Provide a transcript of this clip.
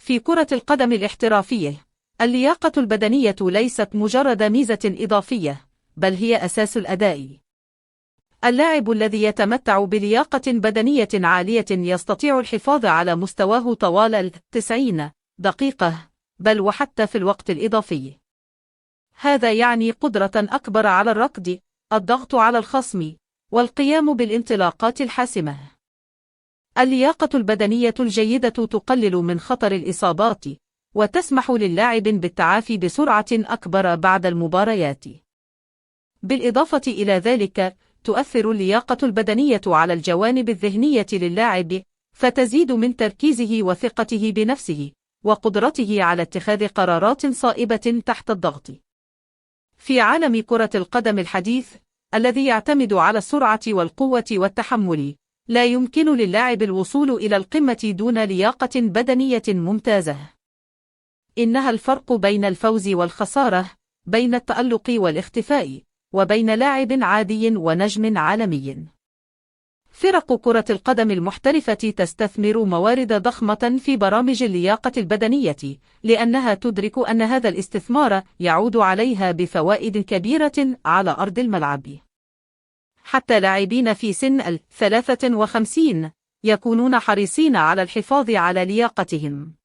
في كرة القدم الاحترافية، اللياقة البدنية ليست مجرد ميزة إضافية، بل هي أساس الأداء. اللاعب الذي يتمتع بلياقة بدنية عالية يستطيع الحفاظ على مستواه طوال 90 دقيقة، بل وحتى في الوقت الإضافي. هذا يعني قدرة أكبر على الركض، الضغط على الخصم، والقيام بالانطلاقات الحاسمة. اللياقة البدنية الجيدة تقلل من خطر الإصابات، وتسمح للاعب بالتعافي بسرعة أكبر بعد المباريات. بالإضافة إلى ذلك، تؤثر اللياقة البدنية على الجوانب الذهنية للاعب، فتزيد من تركيزه وثقته بنفسه، وقدرته على اتخاذ قرارات صائبة تحت الضغط. في عالم كرة القدم الحديث، الذي يعتمد على السرعة والقوة والتحمل، لا يمكن للاعب الوصول إلى القمة دون لياقة بدنية ممتازة. إنها الفرق بين الفوز والخسارة، بين التألق والاختفاء، وبين لاعب عادي ونجم عالمي. فرق كرة القدم المحترفة تستثمر موارد ضخمة في برامج اللياقة البدنية، لأنها تدرك أن هذا الاستثمار يعود عليها بفوائد كبيرة على أرض الملعب. حتى لاعبين في سن 53 يكونون حريصين على الحفاظ على لياقتهم.